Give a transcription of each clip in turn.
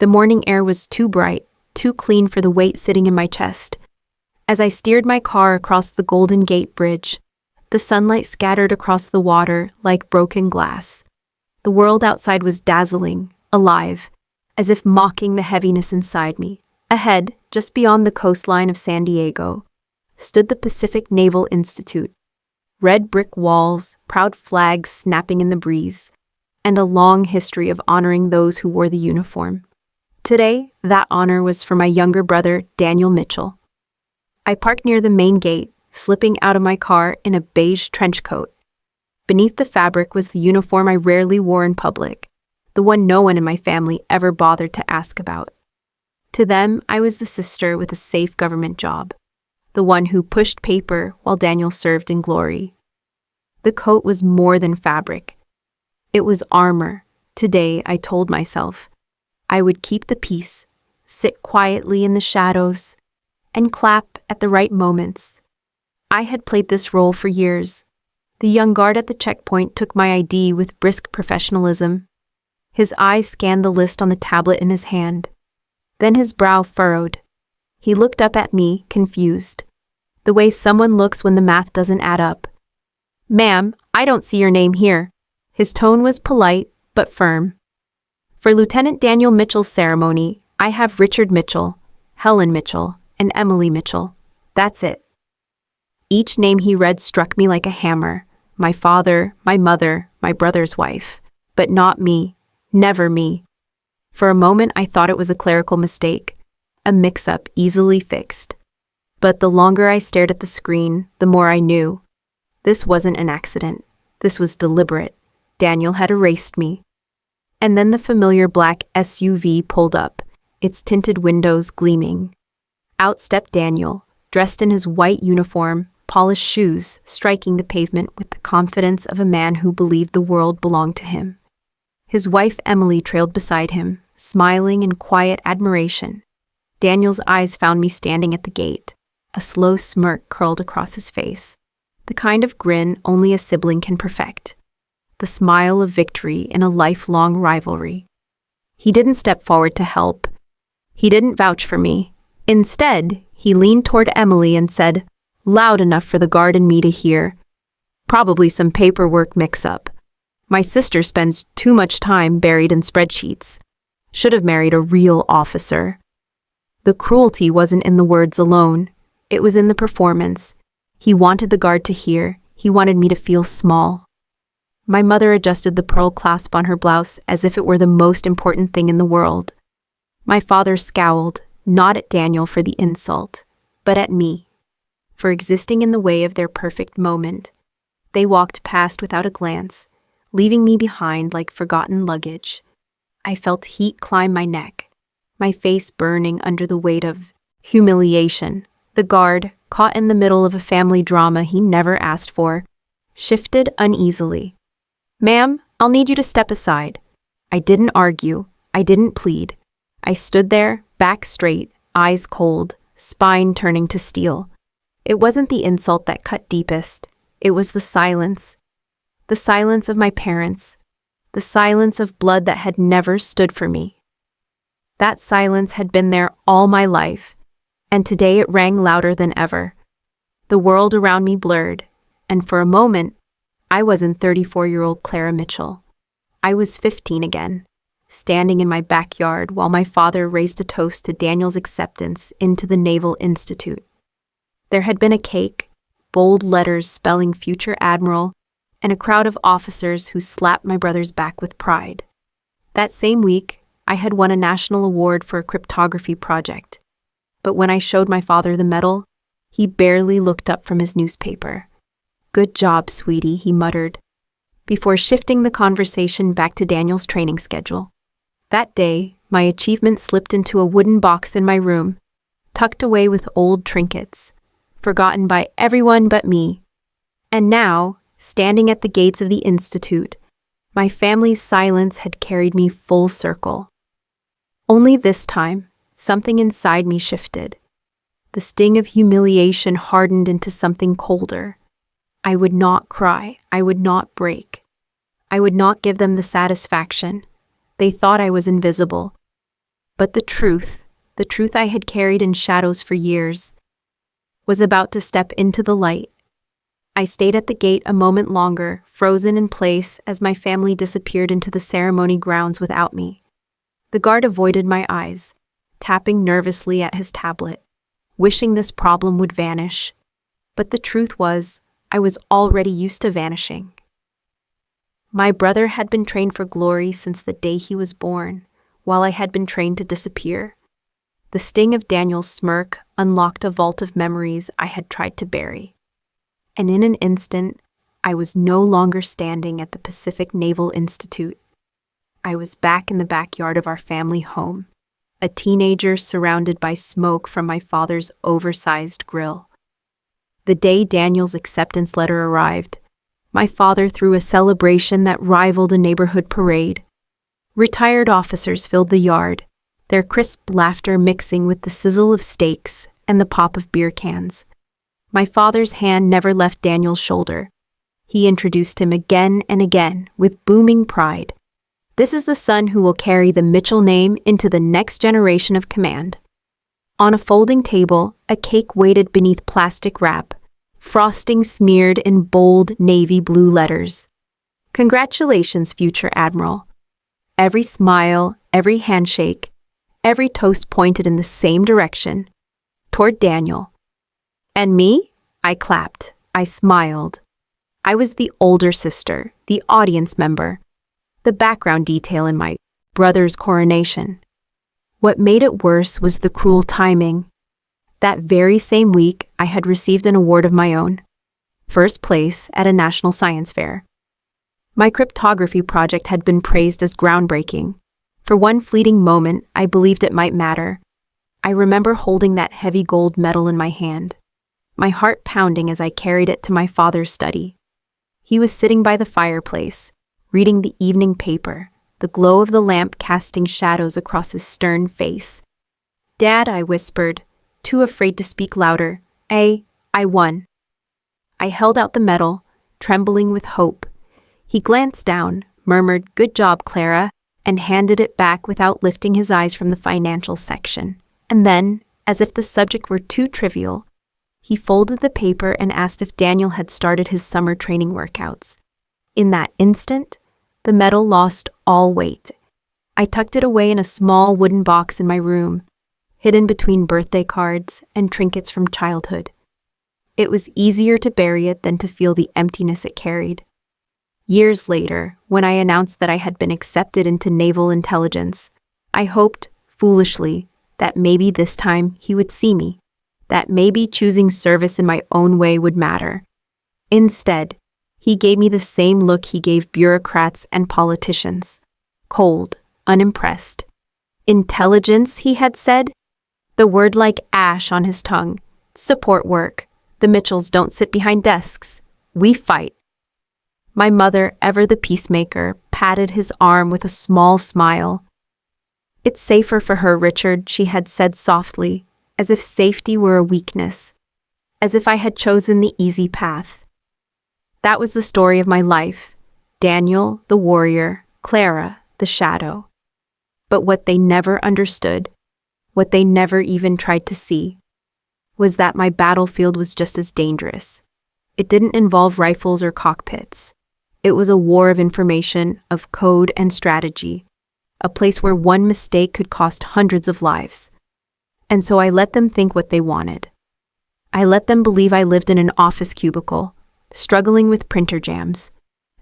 The morning air was too bright, too clean for the weight sitting in my chest. As I steered my car across the Golden Gate Bridge, the sunlight scattered across the water like broken glass. The world outside was dazzling, alive, as if mocking the heaviness inside me. Ahead, just beyond the coastline of San Diego, stood the Pacific Naval Institute. Red brick walls, proud flags snapping in the breeze, and a long history of honoring those who wore the uniform. Today, that honor was for my younger brother, Daniel Mitchell. I parked near the main gate, slipping out of my car in a beige trench coat. Beneath the fabric was the uniform I rarely wore in public, the one no one in my family ever bothered to ask about. To them, I was the sister with a safe government job, the one who pushed paper while Daniel served in glory. The coat was more than fabric. It was armor. Today, I told myself, I would keep the peace, sit quietly in the shadows, and clap at the right moments. I had played this role for years. The young guard at the checkpoint took my ID with brisk professionalism. His eyes scanned the list on the tablet in his hand. Then his brow furrowed. He looked up at me, confused. The way someone looks when the math doesn't add up. "Ma'am, I don't see your name here." His tone was polite, but firm. "For Lieutenant Daniel Mitchell's ceremony, I have Richard Mitchell, Helen Mitchell, and Emily Mitchell. That's it." Each name he read struck me like a hammer. My father, my mother, my brother's wife. But not me. Never me. For a moment I thought it was a clerical mistake, a mix-up easily fixed. But the longer I stared at the screen, the more I knew. This wasn't an accident. This was deliberate. Daniel had erased me. And then the familiar black SUV pulled up, its tinted windows gleaming. Out stepped Daniel, dressed in his white uniform, polished shoes striking the pavement with the confidence of a man who believed the world belonged to him. His wife Emily trailed beside him, smiling in quiet admiration. Daniel's eyes found me standing at the gate. A slow smirk curled across his face, the kind of grin only a sibling can perfect. The smile of victory in a lifelong rivalry. He didn't step forward to help. He didn't vouch for me. Instead, he leaned toward Emily and said, loud enough for the guard and me to hear, "Probably some paperwork mix-up. My sister spends too much time buried in spreadsheets. Should have married a real officer." The cruelty wasn't in the words alone. It was in the performance. He wanted the guard to hear. He wanted me to feel small. My mother adjusted the pearl clasp on her blouse as if it were the most important thing in the world. My father scowled, not at Daniel for the insult, but at me, for existing in the way of their perfect moment. They walked past without a glance, leaving me behind like forgotten luggage. I felt heat climb my neck, my face burning under the weight of humiliation. The guard, caught in the middle of a family drama he never asked for, shifted uneasily. "Ma'am, I'll need you to step aside." I didn't argue. I didn't plead. I stood there, back straight, eyes cold, spine turning to steel. It wasn't the insult that cut deepest. It was the silence. The silence of my parents. The silence of blood that had never stood for me. That silence had been there all my life, and today it rang louder than ever. The world around me blurred, and for a moment, I wasn't 34-year-old Clara Mitchell. I was 15 again, standing in my backyard while my father raised a toast to Daniel's acceptance into the Naval Institute. There had been a cake, bold letters spelling future admiral, and a crowd of officers who slapped my brother's back with pride. That same week, I had won a national award for a cryptography project. But when I showed my father the medal, he barely looked up from his newspaper. "Good job, sweetie," he muttered, before shifting the conversation back to Daniel's training schedule. That day, my achievement slipped into a wooden box in my room, tucked away with old trinkets, forgotten by everyone but me. And now, standing at the gates of the Institute, my family's silence had carried me full circle. Only this time, something inside me shifted. The sting of humiliation hardened into something colder. I would not cry. I would not break. I would not give them the satisfaction. They thought I was invisible. But the truth I had carried in shadows for years, was about to step into the light. I stayed at the gate a moment longer, frozen in place as my family disappeared into the ceremony grounds without me. The guard avoided my eyes, tapping nervously at his tablet, wishing this problem would vanish. But the truth was, I was already used to vanishing. My brother had been trained for glory since the day he was born, while I had been trained to disappear. The sting of Daniel's smirk unlocked a vault of memories I had tried to bury. And in an instant, I was no longer standing at the Pacific Naval Institute. I was back in the backyard of our family home, a teenager surrounded by smoke from my father's oversized grill. The day Daniel's acceptance letter arrived, my father threw a celebration that rivaled a neighborhood parade. Retired officers filled the yard, their crisp laughter mixing with the sizzle of steaks and the pop of beer cans. My father's hand never left Daniel's shoulder. He introduced him again and again with booming pride. This is the son who will carry the Mitchell name into the next generation of command. On a folding table, a cake waited beneath plastic wrap, frosting smeared in bold navy blue letters. Congratulations, future Admiral. Every smile, every handshake, every toast pointed in the same direction, toward Daniel. And me? I clapped. I smiled. I was the older sister, the audience member, the background detail in my brother's coronation. What made it worse was the cruel timing. That very same week, I had received an award of my own. First place at a national science fair. My cryptography project had been praised as groundbreaking. For one fleeting moment, I believed it might matter. I remember holding that heavy gold medal in my hand, my heart pounding as I carried it to my father's study. He was sitting by the fireplace, reading the evening paper, the glow of the lamp casting shadows across his stern face. "Dad," I whispered, too afraid to speak louder. I won." I held out the medal, trembling with hope. He glanced down, murmured, "Good job, Clara," and handed it back without lifting his eyes from the financial section. And then, as if the subject were too trivial, he folded the paper and asked if Daniel had started his summer training workouts. In that instant, the medal lost all weight. I tucked it away in a small wooden box in my room, hidden between birthday cards and trinkets from childhood. It was easier to bury it than to feel the emptiness it carried. Years later, when I announced that I had been accepted into naval intelligence, I hoped, foolishly, that maybe this time he would see me, that maybe choosing service in my own way would matter. Instead, he gave me the same look he gave bureaucrats and politicians. Cold, unimpressed. "Intelligence," he had said, the word like ash on his tongue. "Support work. The Mitchells don't sit behind desks. We fight." My mother, ever the peacemaker, patted his arm with a small smile. "It's safer for her, Richard," she had said softly, as if safety were a weakness, as if I had chosen the easy path. That was the story of my life. Daniel, the warrior, Clara, the shadow. But what they never understood, what they never even tried to see, was that my battlefield was just as dangerous. It didn't involve rifles or cockpits. It was a war of information, of code and strategy, a place where one mistake could cost hundreds of lives. And so I let them think what they wanted. I let them believe I lived in an office cubicle, struggling with printer jams.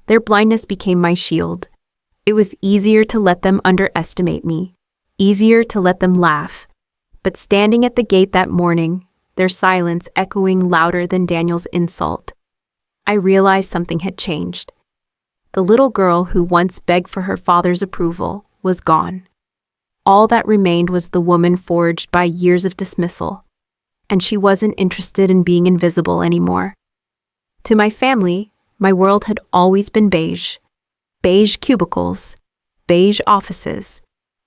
Their blindness became my shield. It was easier to let them underestimate me, easier to let them laugh. But standing at the gate that morning, their silence echoing louder than Daniel's insult, I realized something had changed. The little girl who once begged for her father's approval was gone. All that remained was the woman forged by years of dismissal, and she wasn't interested in being invisible anymore. To my family, my world had always been beige. Beige cubicles, beige offices,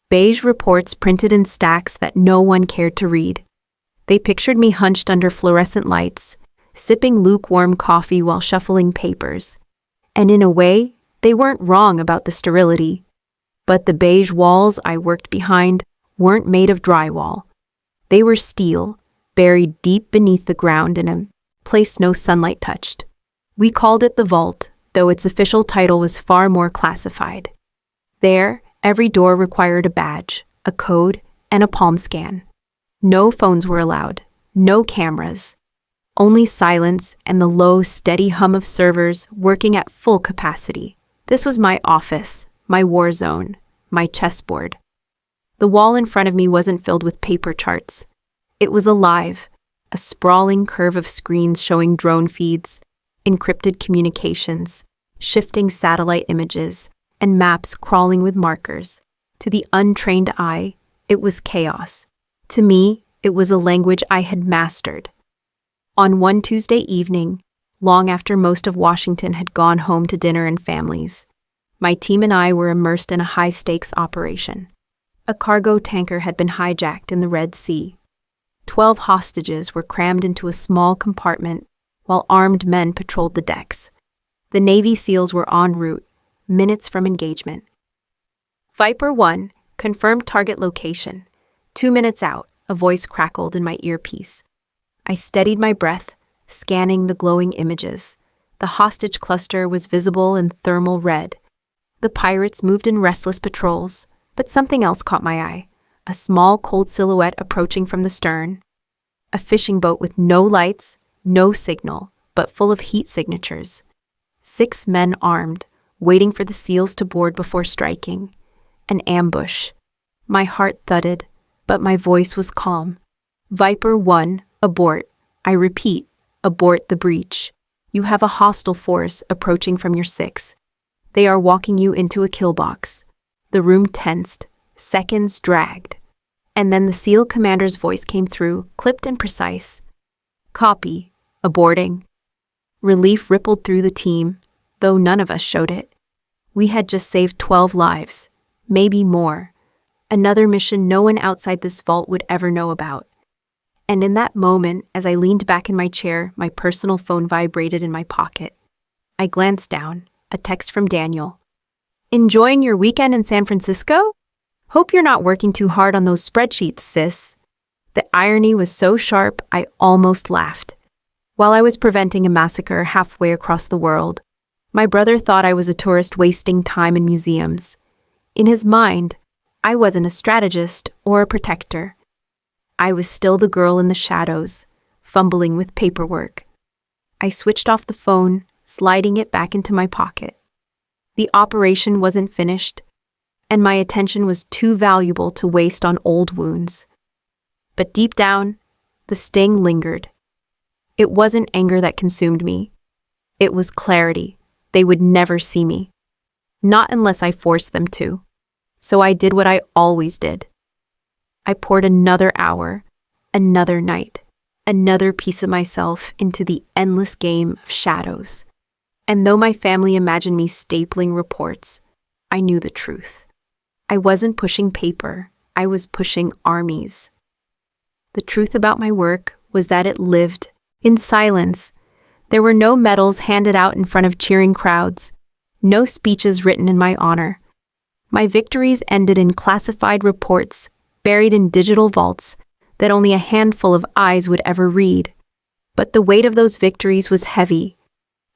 beige reports printed in stacks that no one cared to read. They pictured me hunched under fluorescent lights, sipping lukewarm coffee while shuffling papers. And in a way, they weren't wrong about the sterility. But the beige walls I worked behind weren't made of drywall. They were steel, buried deep beneath the ground in a place no sunlight touched. We called it the vault, though its official title was far more classified. There, every door required a badge, a code, and a palm scan. No phones were allowed, no cameras. Only silence and the low, steady hum of servers working at full capacity. This was my office, my war zone, my chessboard. The wall in front of me wasn't filled with paper charts. It was alive, a sprawling curve of screens showing drone feeds, encrypted communications, shifting satellite images, and maps crawling with markers. To the untrained eye, it was chaos. To me, it was a language I had mastered. On one Tuesday evening, long after most of Washington had gone home to dinner and families, my team and I were immersed in a high-stakes operation. A cargo tanker had been hijacked in the Red Sea. 12 hostages were crammed into a small compartment while armed men patrolled the decks. The Navy SEALs were en route, minutes from engagement. Viper 1, confirmed target location. 2 minutes out, a voice crackled in my earpiece. I steadied my breath, scanning the glowing images. The hostage cluster was visible in thermal red. The pirates moved in restless patrols, but something else caught my eye. A small, cold silhouette approaching from the stern. A fishing boat with no lights, no signal, but full of heat signatures. 6 men armed, waiting for the SEALs to board before striking. An ambush. My heart thudded, but my voice was calm. Viper 1, abort. I repeat, abort the breach. You have a hostile force approaching from your 6. They are walking you into a kill box. The room tensed. Seconds dragged. And then the SEAL commander's voice came through, clipped and precise. Copy. Aborting. Relief rippled through the team, though none of us showed it. We had just saved 12 lives. Maybe more. Another mission no one outside this vault would ever know about. And in that moment, as I leaned back in my chair, my personal phone vibrated in my pocket. I glanced down, a text from Daniel. Enjoying your weekend in San Francisco? Hope you're not working too hard on those spreadsheets, sis. The irony was so sharp, I almost laughed. While I was preventing a massacre halfway across the world, my brother thought I was a tourist wasting time in museums. In his mind, I wasn't a strategist or a protector. I was still the girl in the shadows, fumbling with paperwork. I switched off the phone, sliding it back into my pocket. The operation wasn't finished, and my attention was too valuable to waste on old wounds. But deep down, the sting lingered. It wasn't anger that consumed me. It was clarity. They would never see me. Not unless I forced them to. So I did what I always did. I poured another hour, another night, another piece of myself into the endless game of shadows. And though my family imagined me stapling reports, I knew the truth. I wasn't pushing paper, I was pushing armies. The truth about my work was that it lived in silence. There were no medals handed out in front of cheering crowds, no speeches written in my honor. My victories ended in classified reports buried in digital vaults that only a handful of eyes would ever read. But the weight of those victories was heavy,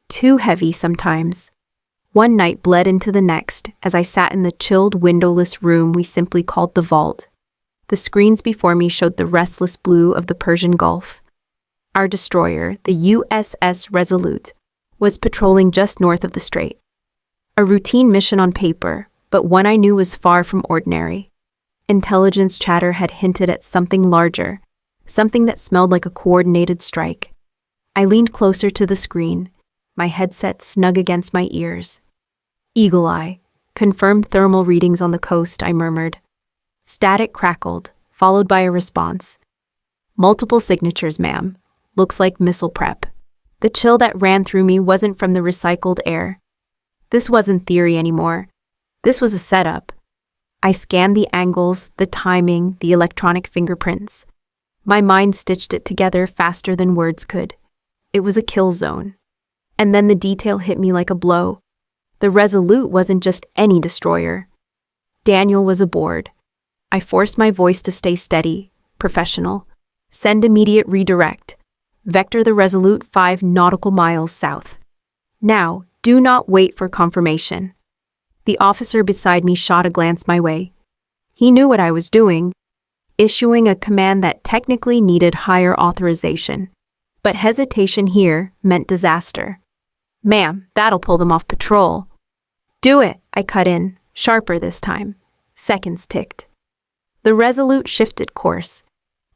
too heavy sometimes. One night bled into the next as I sat in the chilled, windowless room we simply called the vault. The screens before me showed the restless blue of the Persian Gulf. Our destroyer, the USS Resolute, was patrolling just north of the strait. A routine mission on paper, but one I knew was far from ordinary. Intelligence chatter had hinted at something larger, something that smelled like a coordinated strike. I leaned closer to the screen, my headset snug against my ears. Eagle Eye, confirmed thermal readings on the coast, I murmured. Static crackled, followed by a response. Multiple signatures, ma'am. Looks like missile prep. The chill that ran through me wasn't from the recycled air. This wasn't theory anymore. This was a setup. I scanned the angles, the timing, the electronic fingerprints. My mind stitched it together faster than words could. It was a kill zone. And then the detail hit me like a blow. The Resolute wasn't just any destroyer. Daniel was aboard. I forced my voice to stay steady, professional. Send immediate redirect. Vector the Resolute 5 nautical miles south. Now, do not wait for confirmation. The officer beside me shot a glance my way. He knew what I was doing, issuing a command that technically needed higher authorization. But hesitation here meant disaster. Ma'am, that'll pull them off patrol. Do it, I cut in, sharper this time. Seconds ticked. The Resolute shifted course,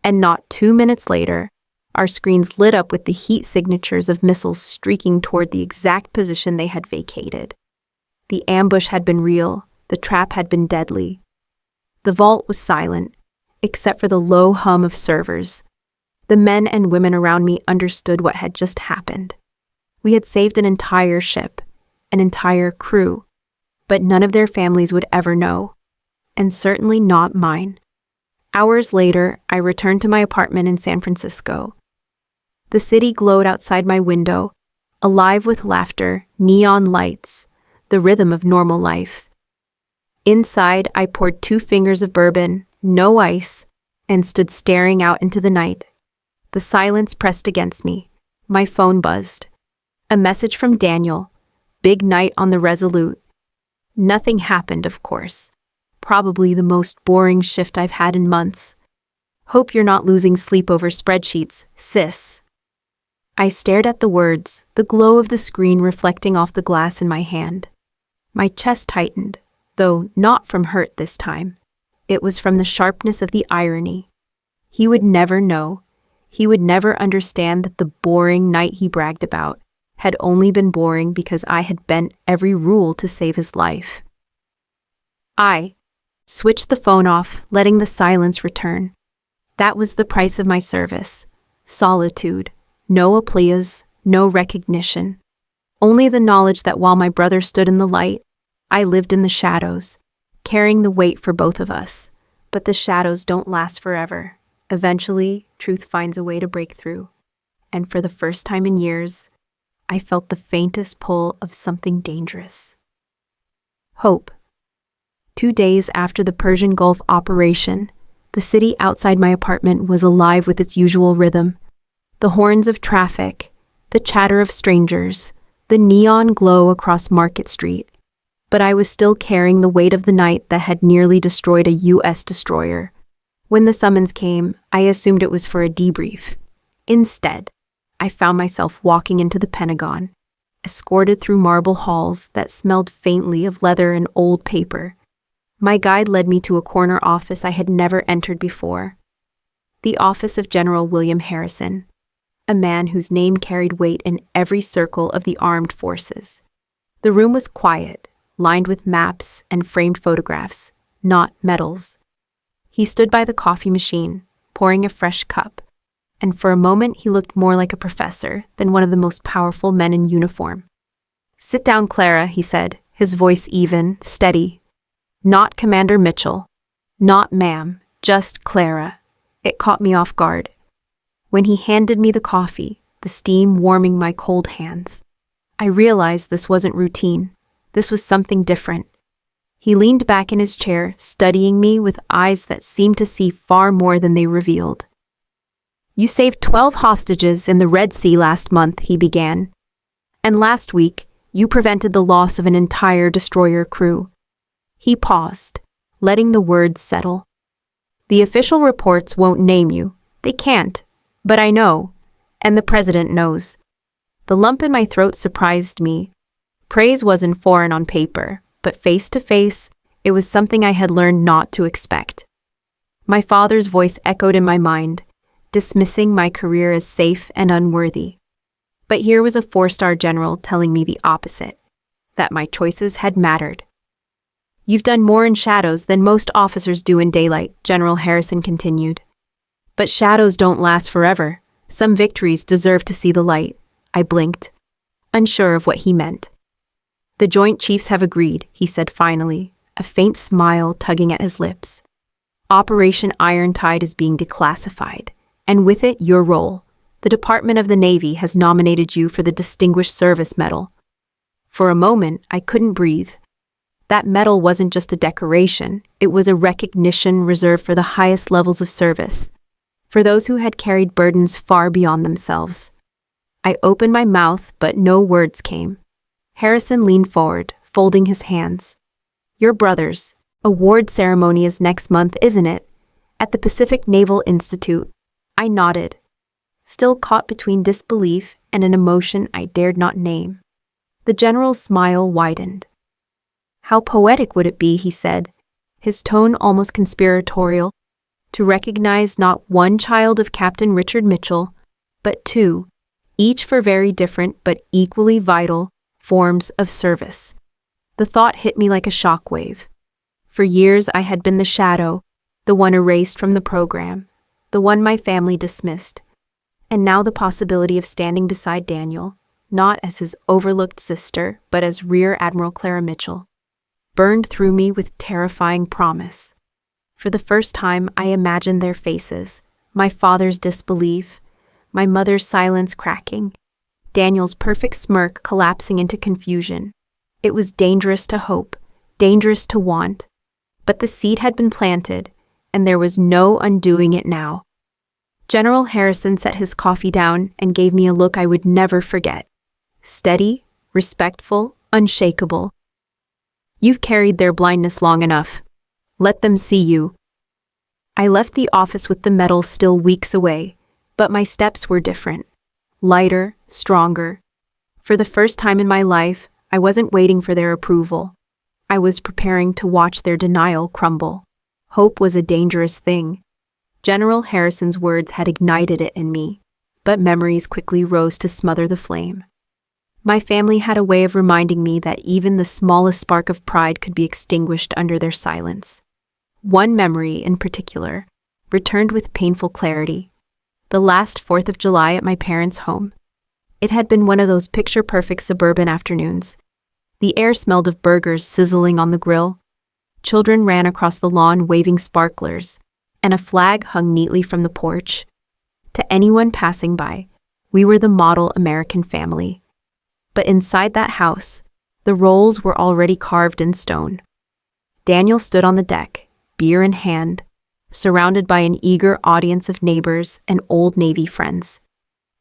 and not 2 minutes later, our screens lit up with the heat signatures of missiles streaking toward the exact position they had vacated. The ambush had been real, the trap had been deadly. The vault was silent, except for the low hum of servers. The men and women around me understood what had just happened. We had saved an entire ship, an entire crew, but none of their families would ever know, and certainly not mine. Hours later, I returned to my apartment in San Francisco. The city glowed outside my window, alive with laughter, neon lights, the rhythm of normal life. Inside, I poured 2 fingers of bourbon, no ice, and stood staring out into the night. The silence pressed against me. My phone buzzed. A message from Daniel. Big night on the Resolute. Nothing happened, of course. Probably the most boring shift I've had in months. Hope you're not losing sleep over spreadsheets, sis. I stared at the words, the glow of the screen reflecting off the glass in my hand. My chest tightened, though not from hurt this time. It was from the sharpness of the irony. He would never know. He would never understand that the boring night he bragged about had only been boring because I had bent every rule to save his life. I switched the phone off, letting the silence return. That was the price of my service. Solitude. No applause, no recognition. Only the knowledge that while my brother stood in the light, I lived in the shadows, carrying the weight for both of us. But the shadows don't last forever. Eventually, truth finds a way to break through. And for the first time in years, I felt the faintest pull of something dangerous. Hope. 2 days after the Persian Gulf operation, the city outside my apartment was alive with its usual rhythm. The horns of traffic, the chatter of strangers, the neon glow across Market Street. But I was still carrying the weight of the night that had nearly destroyed a U.S. destroyer. When the summons came, I assumed it was for a debrief. Instead, I found myself walking into the Pentagon, escorted through marble halls that smelled faintly of leather and old paper. My guide led me to a corner office I had never entered before. The office of General William Harrison, a man whose name carried weight in every circle of the armed forces. The room was quiet, lined with maps and framed photographs, not medals. He stood by the coffee machine, pouring a fresh cup, and for a moment he looked more like a professor than one of the most powerful men in uniform. "Sit down, Clara," he said, his voice even, steady. "Not Commander Mitchell. Not ma'am, just Clara." It caught me off guard. When he handed me the coffee, the steam warming my cold hands, I realized this wasn't routine. This was something different. He leaned back in his chair, studying me with eyes that seemed to see far more than they revealed. "You saved 12 hostages in the Red Sea last month," he began. "And last week, you prevented the loss of an entire destroyer crew." He paused, letting the words settle. "The official reports won't name you. They can't. But I know, and the president knows." The lump in my throat surprised me. Praise wasn't foreign on paper, but face to face, it was something I had learned not to expect. My father's voice echoed in my mind, dismissing my career as safe and unworthy. But here was a 4-star general telling me the opposite, that my choices had mattered. "You've done more in shadows than most officers do in daylight," General Harrison continued. "But shadows don't last forever. Some victories deserve to see the light." I blinked, unsure of what he meant. "The Joint Chiefs have agreed," he said finally, a faint smile tugging at his lips. "Operation Iron Tide is being declassified, and with it your role. The Department of the Navy has nominated you for the Distinguished Service Medal." For a moment, I couldn't breathe. That medal wasn't just a decoration, it was a recognition reserved for the highest levels of service, for those who had carried burdens far beyond themselves. I opened my mouth, but no words came. Harrison leaned forward, folding his hands. Your brother's award ceremony is next month, isn't it? At the Pacific Naval Institute. I nodded, still caught between disbelief and an emotion I dared not name. The general's smile widened. How poetic would it be, he said, his tone almost conspiratorial, to recognize not one child of Captain Richard Mitchell, but two, each for very different but equally vital forms of service. The thought hit me like a shockwave. For years I had been the shadow, the one erased from the program, the one my family dismissed. And now the possibility of standing beside Daniel, not as his overlooked sister, but as Rear Admiral Clara Mitchell, burned through me with terrifying promise. For the first time, I imagined their faces, my father's disbelief, my mother's silence cracking, Daniel's perfect smirk collapsing into confusion. It was dangerous to hope, dangerous to want, but the seed had been planted, and there was no undoing it now. General Harrison set his coffee down and gave me a look I would never forget. Steady, respectful, unshakable. You've carried their blindness long enough. Let them see you. I left the office with the medal still weeks away, but my steps were different. Lighter, stronger. For the first time in my life, I wasn't waiting for their approval. I was preparing to watch their denial crumble. Hope was a dangerous thing. General Harrison's words had ignited it in me, but memories quickly rose to smother the flame. My family had a way of reminding me that even the smallest spark of pride could be extinguished under their silence. One memory, in particular, returned with painful clarity. The last 4th of July at my parents' home. It had been one of those picture-perfect suburban afternoons. The air smelled of burgers sizzling on the grill. Children ran across the lawn waving sparklers, and a flag hung neatly from the porch. To anyone passing by, we were the model American family. But inside that house, the roles were already carved in stone. Daniel stood on the deck, beer in hand, surrounded by an eager audience of neighbors and old Navy friends.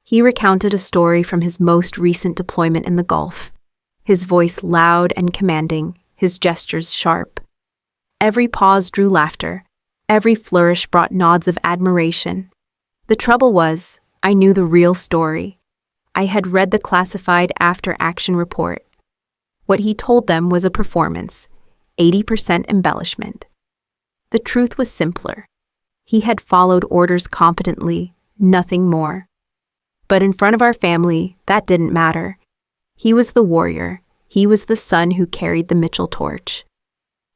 He recounted a story from his most recent deployment in the Gulf, his voice loud and commanding, his gestures sharp. Every pause drew laughter, every flourish brought nods of admiration. The trouble was, I knew the real story. I had read the classified after-action report. What he told them was a performance, 80% embellishment. The truth was simpler. He had followed orders competently, nothing more. But in front of our family, that didn't matter. He was the warrior. He was the son who carried the Mitchell torch.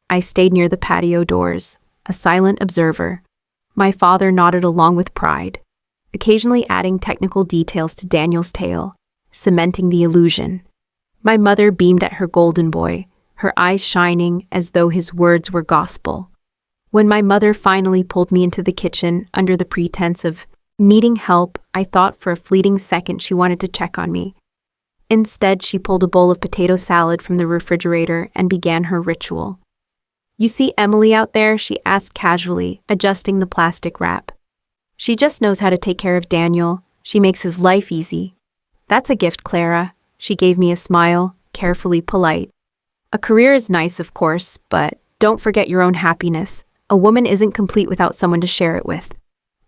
I stayed near the patio doors, a silent observer. My father nodded along with pride, occasionally adding technical details to Daniel's tale, cementing the illusion. My mother beamed at her golden boy, her eyes shining as though his words were gospel. When my mother finally pulled me into the kitchen under the pretense of needing help, I thought for a fleeting second she wanted to check on me. Instead, she pulled a bowl of potato salad from the refrigerator and began her ritual. You see Emily out there? She asked casually, adjusting the plastic wrap. She just knows how to take care of Daniel. She makes his life easy. That's a gift, Clara. She gave me a smile, carefully polite. A career is nice, of course, but don't forget your own happiness. A woman isn't complete without someone to share it with.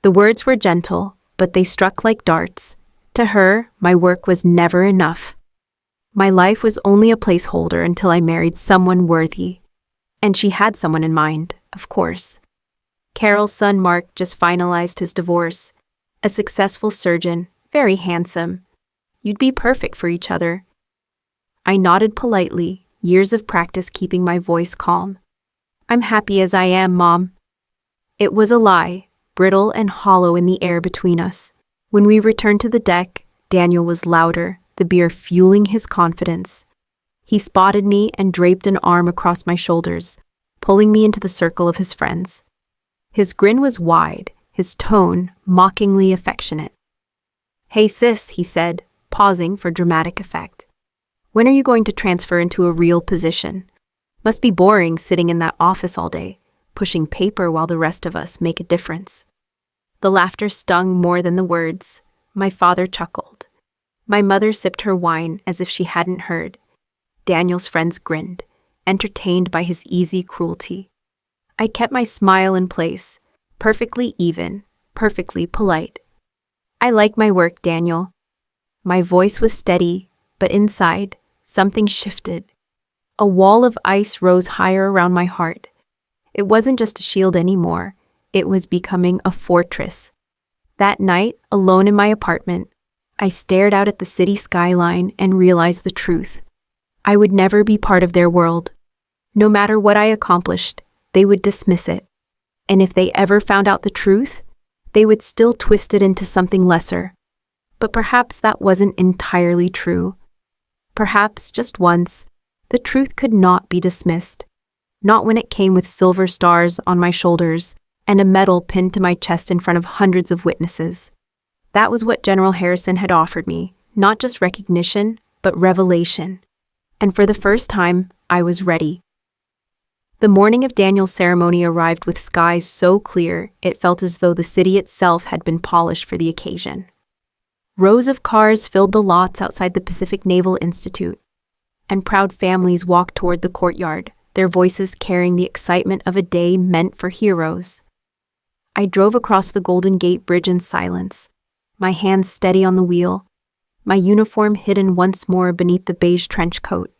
The words were gentle, but they struck like darts. To her, my work was never enough. My life was only a placeholder until I married someone worthy. And she had someone in mind, of course. Carol's son Mark just finalized his divorce. A successful surgeon, very handsome. You'd be perfect for each other. I nodded politely, years of practice keeping my voice calm. I'm happy as I am, Mom. It was a lie, brittle and hollow in the air between us. When we returned to the deck, Daniel was louder, the beer fueling his confidence. He spotted me and draped an arm across my shoulders, pulling me into the circle of his friends. His grin was wide, his tone mockingly affectionate. Hey sis, he said, pausing for dramatic effect. When are you going to transfer into a real position? Must be boring sitting in that office all day, pushing paper while the rest of us make a difference. The laughter stung more than the words. My father chuckled. My mother sipped her wine as if she hadn't heard. Daniel's friends grinned, entertained by his easy cruelty. I kept my smile in place, perfectly even, perfectly polite. I like my work, Daniel. My voice was steady, but inside, something shifted. A wall of ice rose higher around my heart. It wasn't just a shield anymore. It was becoming a fortress. That night, alone in my apartment, I stared out at the city skyline and realized the truth. I would never be part of their world. No matter what I accomplished, they would dismiss it. And if they ever found out the truth, they would still twist it into something lesser. But perhaps that wasn't entirely true. Perhaps, just once, the truth could not be dismissed. Not when it came with silver stars on my shoulders and a medal pinned to my chest in front of hundreds of witnesses. That was what General Harrison had offered me, not just recognition, but revelation. And for the first time, I was ready. The morning of Daniel's ceremony arrived with skies so clear it felt as though the city itself had been polished for the occasion. Rows of cars filled the lots outside the Pacific Naval Institute, and proud families walked toward the courtyard, their voices carrying the excitement of a day meant for heroes. I drove across the Golden Gate Bridge in silence, my hands steady on the wheel, my uniform hidden once more beneath the beige trench coat.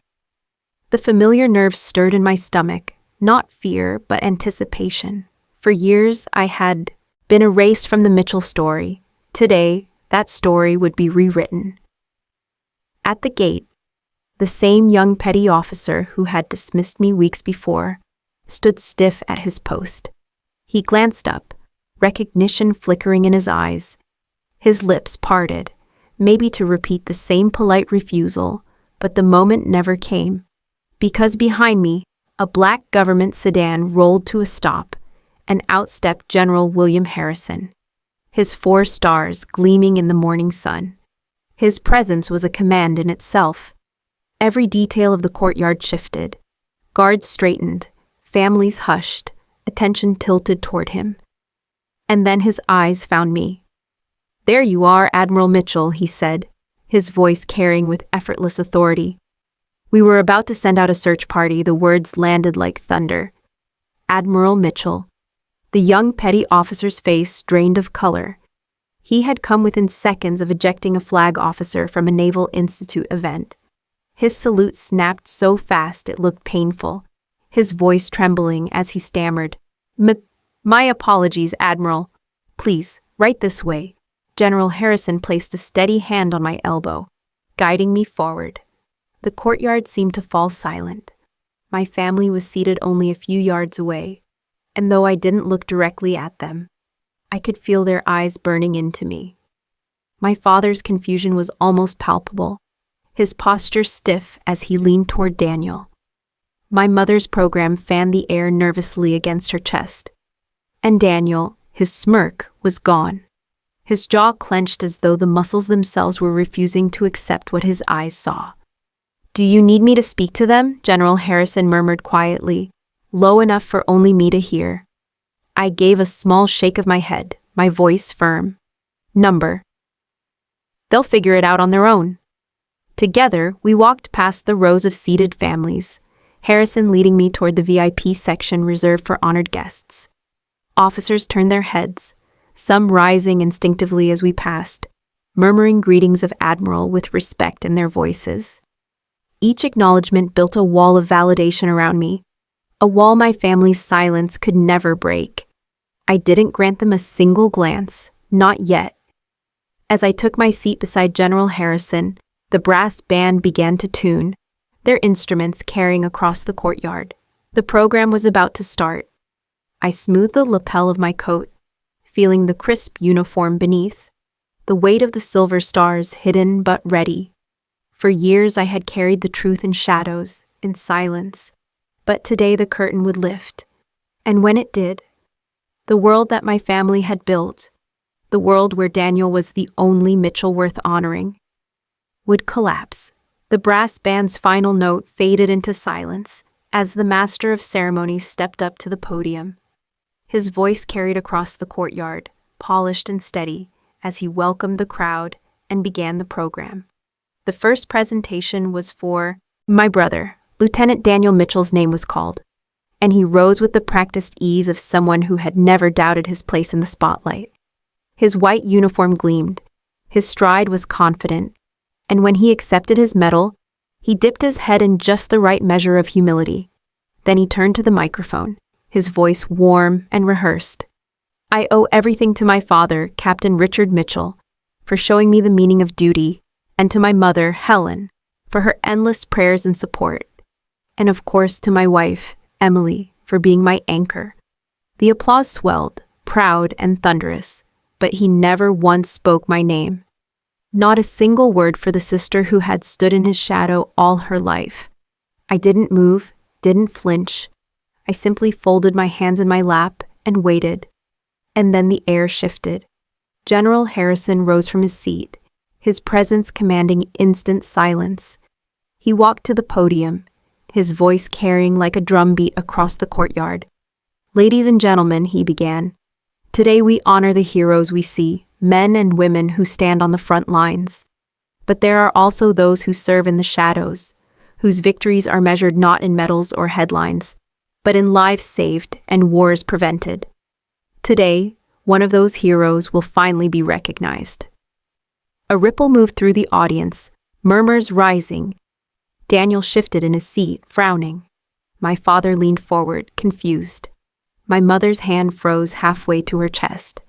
The familiar nerves stirred in my stomach, not fear, but anticipation. For years, I had been erased from the Mitchell story. Today, that story would be rewritten. At the gate, the same young petty officer who had dismissed me weeks before stood stiff at his post. He glanced up, recognition flickering in his eyes. His lips parted, maybe to repeat the same polite refusal, but the moment never came. Because behind me, a black government sedan rolled to a stop, and out stepped General William Harrison, his 4 stars gleaming in the morning sun. His presence was a command in itself. Every detail of the courtyard shifted. Guards straightened, families hushed, attention tilted toward him. And then his eyes found me. "There you are, Admiral Mitchell," he said, his voice carrying with effortless authority. We were about to send out a search party. The words landed like thunder. Admiral Mitchell. The young petty officer's face drained of color. He had come within seconds of ejecting a flag officer from a Naval Institute event. His salute snapped so fast it looked painful, his voice trembling as he stammered, My apologies, Admiral. Please, right this way." General Harrison placed a steady hand on my elbow, guiding me forward. The courtyard seemed to fall silent. My family was seated only a few yards away, and though I didn't look directly at them, I could feel their eyes burning into me. My father's confusion was almost palpable, his posture stiff as he leaned toward Daniel. My mother's program fanned the air nervously against her chest. And Daniel, his smirk, was gone. His jaw clenched as though the muscles themselves were refusing to accept what his eyes saw. "Do you need me to speak to them?" General Harrison murmured quietly, low enough for only me to hear. I gave a small shake of my head, my voice firm. "Number. They'll figure it out on their own." Together, we walked past the rows of seated families, Harrison leading me toward the VIP section reserved for honored guests. Officers turned their heads, some rising instinctively as we passed, murmuring greetings of Admiral with respect in their voices. Each acknowledgement built a wall of validation around me, a wall my family's silence could never break. I didn't grant them a single glance, not yet. As I took my seat beside General Harrison, the brass band began to tune, their instruments carrying across the courtyard. The program was about to start. I smoothed the lapel of my coat, feeling the crisp uniform beneath, the weight of the silver stars hidden but ready. For years I had carried the truth in shadows, in silence, but today the curtain would lift. And when it did, the world that my family had built, the world where Daniel was the only Mitchell worth honoring, would collapse. The brass band's final note faded into silence, As the master of ceremonies stepped up to the podium, his voice carried across the courtyard, polished and steady, as he welcomed the crowd and began the program. The first presentation was for my brother. Lieutenant Daniel Mitchell's name was called, and he rose with the practiced ease of someone who had never doubted his place in the spotlight. His white uniform gleamed, his stride was confident, and when he accepted his medal, he dipped his head in just the right measure of humility. Then he turned to the microphone, his voice warm and rehearsed. "I owe everything to my father, Captain Richard Mitchell, for showing me the meaning of duty, and to my mother, Helen, for her endless prayers and support, and of course to my wife, Emily, for being my anchor." The applause swelled, proud and thunderous, but he never once spoke my name. Not a single word for the sister who had stood in his shadow all her life. I didn't move, didn't flinch. I simply folded my hands in my lap and waited. And then the air shifted. General Harrison rose from his seat, his presence commanding instant silence. He walked to the podium, his voice carrying like a drumbeat across the courtyard. "Ladies and gentlemen," he began, "today we honor the heroes we see, men and women who stand on the front lines. But there are also those who serve in the shadows, whose victories are measured not in medals or headlines, but in lives saved and wars prevented. Today, one of those heroes will finally be recognized." A ripple moved through the audience, murmurs rising. Daniel shifted in his seat, frowning. My father leaned forward, confused. My mother's hand froze halfway to her chest.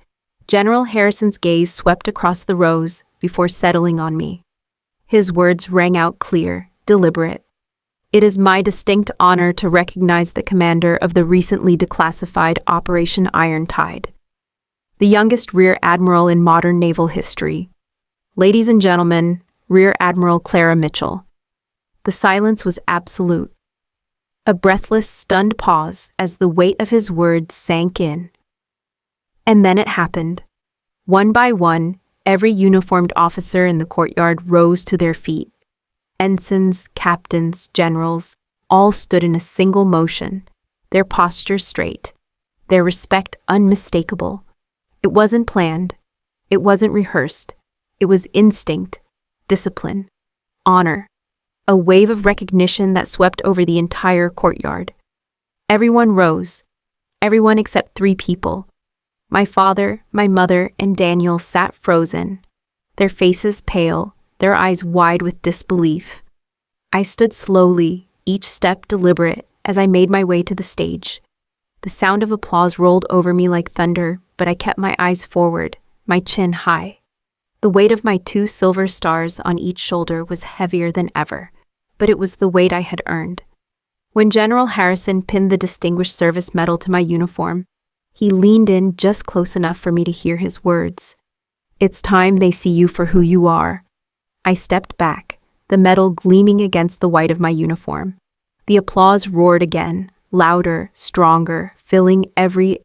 General Harrison's gaze swept across the rows before settling on me. His words rang out clear, deliberate. "It is my distinct honor to recognize the commander of the recently declassified Operation Iron Tide, the youngest Rear Admiral in modern naval history. Ladies and gentlemen, Rear Admiral Clara Mitchell." The silence was absolute. A breathless, stunned pause as the weight of his words sank in. And then it happened. One by one, every uniformed officer in the courtyard rose to their feet. Ensigns, captains, generals, all stood in a single motion, their postures straight, their respect unmistakable. It wasn't planned. It wasn't rehearsed. It was instinct, discipline, honor. A wave of recognition that swept over the entire courtyard. Everyone rose. Everyone except 3 people. My father, my mother, and Daniel sat frozen, their faces pale, their eyes wide with disbelief. I stood slowly, each step deliberate, as I made my way to the stage. The sound of applause rolled over me like thunder, but I kept my eyes forward, my chin high. The weight of my 2 silver stars on each shoulder was heavier than ever, but it was the weight I had earned. When General Harrison pinned the Distinguished Service Medal to my uniform, he leaned in just close enough for me to hear his words. "It's time they see you for who you are." I stepped back, the medal gleaming against the white of my uniform. The applause roared again, louder, stronger, filling every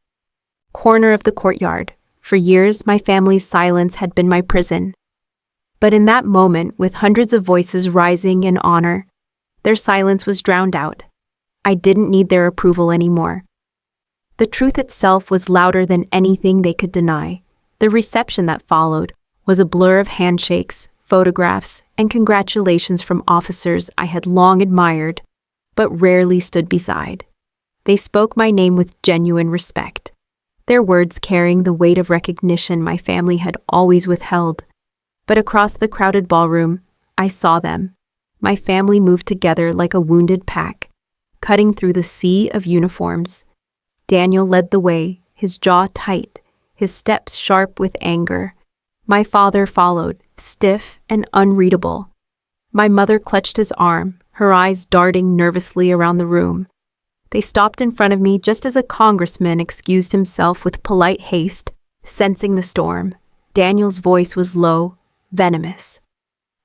corner of the courtyard. For years, my family's silence had been my prison. But in that moment, with hundreds of voices rising in honor, their silence was drowned out. I didn't need their approval anymore. The truth itself was louder than anything they could deny. The reception that followed was a blur of handshakes, photographs, and congratulations from officers I had long admired, but rarely stood beside. They spoke my name with genuine respect, their words carrying the weight of recognition my family had always withheld. But across the crowded ballroom, I saw them. My family moved together like a wounded pack, cutting through the sea of uniforms. Daniel led the way, his jaw tight, his steps sharp with anger. My father followed, stiff and unreadable. My mother clutched his arm, her eyes darting nervously around the room. They stopped in front of me just as a congressman excused himself with polite haste, sensing the storm. Daniel's voice was low, venomous.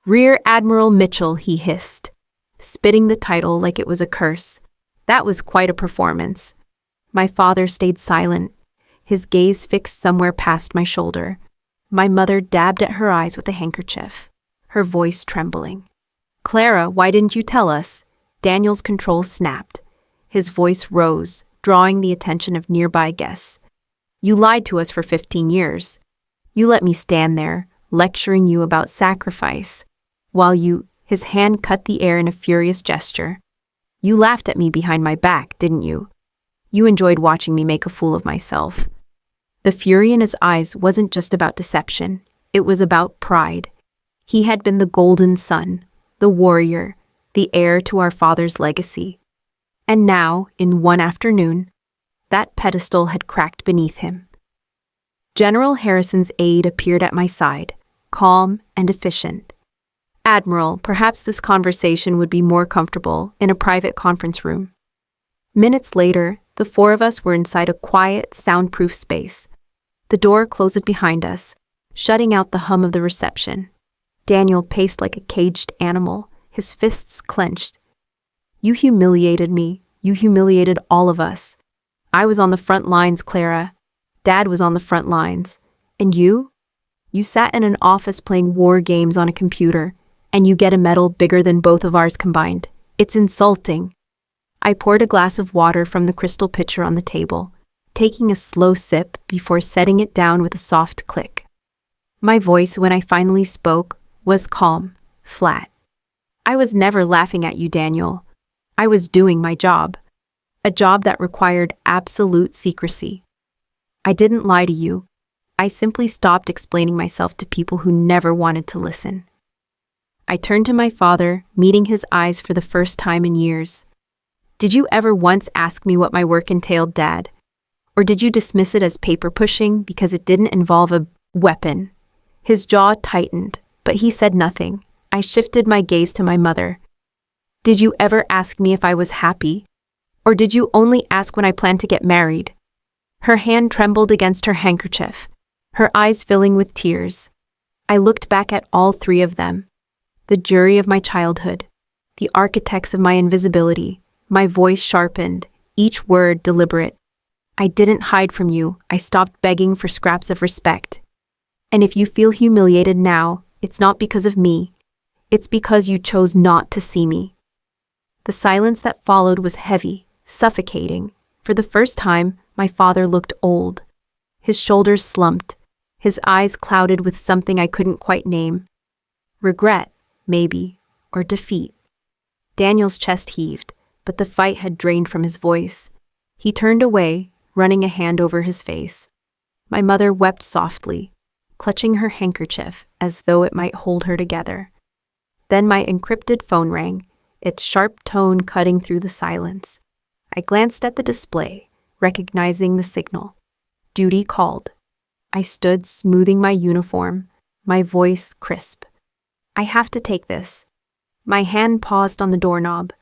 "Rear Admiral Mitchell," he hissed, spitting the title like it was a curse. That was quite a performance. My father stayed silent, his gaze fixed somewhere past my shoulder. My mother dabbed at her eyes with a handkerchief, her voice trembling. "Clara, why didn't you tell us?" Daniel's control snapped, His voice rose, drawing the attention of nearby guests. You lied to us for 15 years. You let me stand there, lecturing you about sacrifice, while his hand cut the air in a furious gesture. You laughed at me behind my back, didn't you? You enjoyed watching me make a fool of myself. The fury in his eyes wasn't just about deception, it was about pride. He had been the golden son, the warrior, the heir to our father's legacy. And now, in one afternoon, that pedestal had cracked beneath him. General Harrison's aide appeared at my side, calm and efficient. Admiral, perhaps this conversation would be more comfortable in a private conference room. Minutes later, the four of us were inside a quiet, soundproof space. The door closed behind us, shutting out the hum of the reception. Daniel paced like a caged animal, his fists clenched. You humiliated me. You humiliated all of us. I was on the front lines, Clara. Dad was on the front lines. And you? You sat in an office playing war games on a computer, and you get a medal bigger than both of ours combined. It's insulting. I poured a glass of water from the crystal pitcher on the table, taking a slow sip before setting it down with a soft click. My voice, when I finally spoke, was calm, flat. I was never laughing at you, Daniel. I was doing my job. A job that required absolute secrecy. I didn't lie to you. I simply stopped explaining myself to people who never wanted to listen. I turned to my father, meeting his eyes for the first time in years. Did you ever once ask me what my work entailed, Dad? Or did you dismiss it as paper pushing because it didn't involve a weapon? His jaw tightened, but he said nothing. I shifted my gaze to my mother. Did you ever ask me if I was happy? Or did you only ask when I planned to get married? Her hand trembled against her handkerchief, her eyes filling with tears. I looked back at all three of them. The jury of my childhood, the architects of my invisibility. My voice sharpened, each word deliberate. I didn't hide from you. I stopped begging for scraps of respect. And if you feel humiliated now, it's not because of me. It's because you chose not to see me. The silence that followed was heavy, suffocating. For the first time, my father looked old. His shoulders slumped, his eyes clouded with something I couldn't quite name. Regret, maybe, or defeat. Daniel's chest heaved, but the fight had drained from his voice. He turned away, running a hand over his face. My mother wept softly, clutching her handkerchief as though it might hold her together. Then my encrypted phone rang, its sharp tone cutting through the silence. I glanced at the display, recognizing the signal. Duty called. I stood smoothing my uniform, my voice crisp. I have to take this. My hand paused on the doorknob.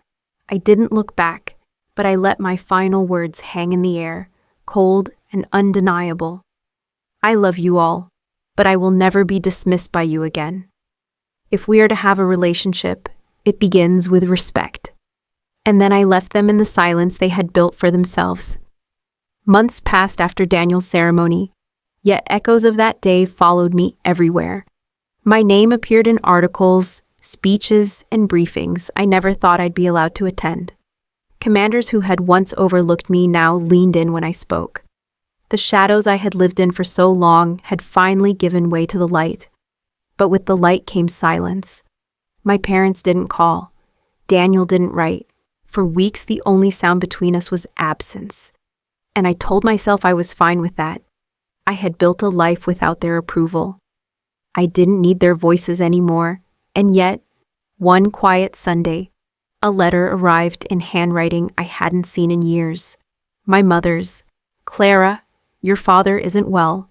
I didn't look back, but I let my final words hang in the air, cold and undeniable. I love you all, but I will never be dismissed by you again. If we are to have a relationship, it begins with respect. And then I left them in the silence they had built for themselves. Months passed after Daniel's ceremony, yet echoes of that day followed me everywhere. My name appeared in articles, speeches, and briefings I never thought I'd be allowed to attend. Commanders who had once overlooked me now leaned in when I spoke. The shadows I had lived in for so long had finally given way to the light. But with the light came silence. My parents didn't call. Daniel didn't write. For weeks, the only sound between us was absence. And I told myself I was fine with that. I had built a life without their approval. I didn't need their voices anymore. And yet, one quiet Sunday, a letter arrived in handwriting I hadn't seen in years. My mother's. Clara, your father isn't well.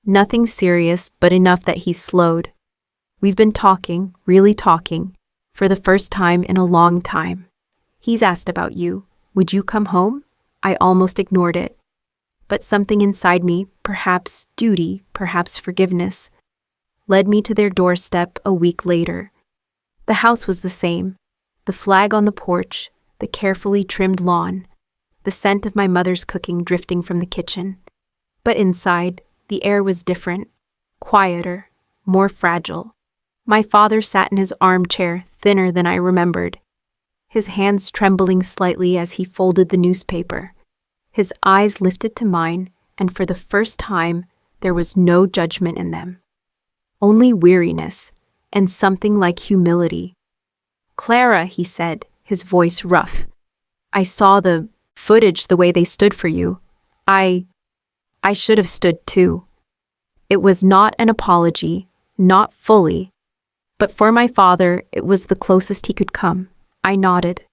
Nothing serious, but enough that he's slowed. We've been talking, really talking, for the first time in a long time. He's asked about you. Would you come home? I almost ignored it. But something inside me, perhaps duty, perhaps forgiveness, led me to their doorstep a week later. The house was the same. The flag on the porch, the carefully trimmed lawn, the scent of my mother's cooking drifting from the kitchen. But inside, the air was different, quieter, more fragile. My father sat in his armchair, thinner than I remembered. his hands trembling slightly as he folded the newspaper. His eyes lifted to mine, and for the first time, there was no judgment in them. Only weariness, and something like humility. "Clara," he said, his voice rough. "I saw the footage the way they stood for you. I should have stood too." It was not an apology, not fully, but for my father, it was the closest he could come. I nodded,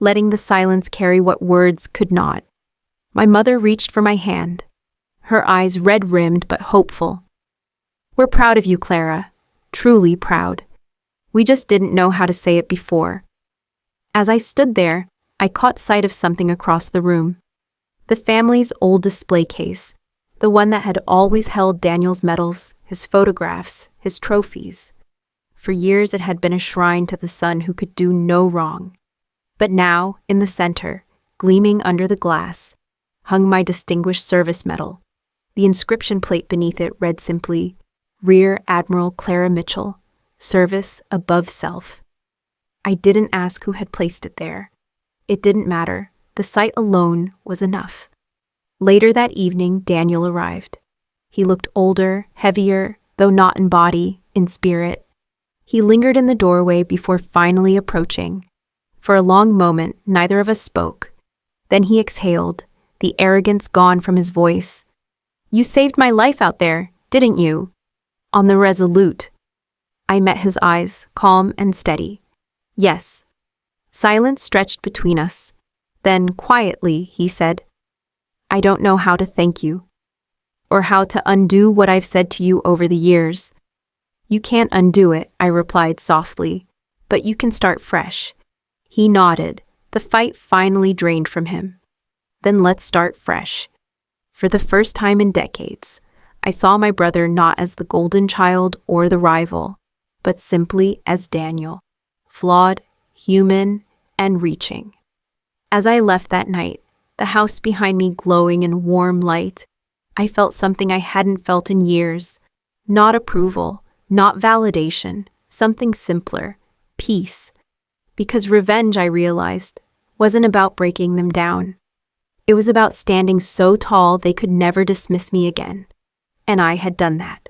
letting the silence carry what words could not. My mother reached for my hand, her eyes red-rimmed but hopeful. "We're proud of you, Clara, truly proud. We just didn't know how to say it before." As I stood there, I caught sight of something across the room. The family's old display case, the one that had always held Daniel's medals, his photographs, his trophies. For years it had been a shrine to the son who could do no wrong. But now, in the center, gleaming under the glass, hung my Distinguished Service Medal. The inscription plate beneath it read simply, "Rear Admiral Clara Mitchell, Service Above Self." I didn't ask who had placed it there. It didn't matter. The sight alone was enough. Later that evening, Daniel arrived. He looked older, heavier, though not in body, in spirit. He lingered in the doorway before finally approaching. For a long moment, neither of us spoke. Then he exhaled, the arrogance gone from his voice. "You saved my life out there, didn't you?" "On the Resolute." I met his eyes, calm and steady. "Yes." Silence stretched between us. Then, quietly, he said, "I don't know how to thank you, or how to undo what I've said to you over the years." "You can't undo it," I replied softly, "but you can start fresh." He nodded, the fight finally drained from him. "Then let's start fresh." For the first time in decades, I saw my brother not as the golden child or the rival, but simply as Daniel, flawed, human, and reaching. As I left that night, the house behind me glowing in warm light, I felt something I hadn't felt in years. Not approval, not validation, something simpler, peace. Because revenge, I realized, wasn't about breaking them down. It was about standing so tall they could never dismiss me again. And I had done that.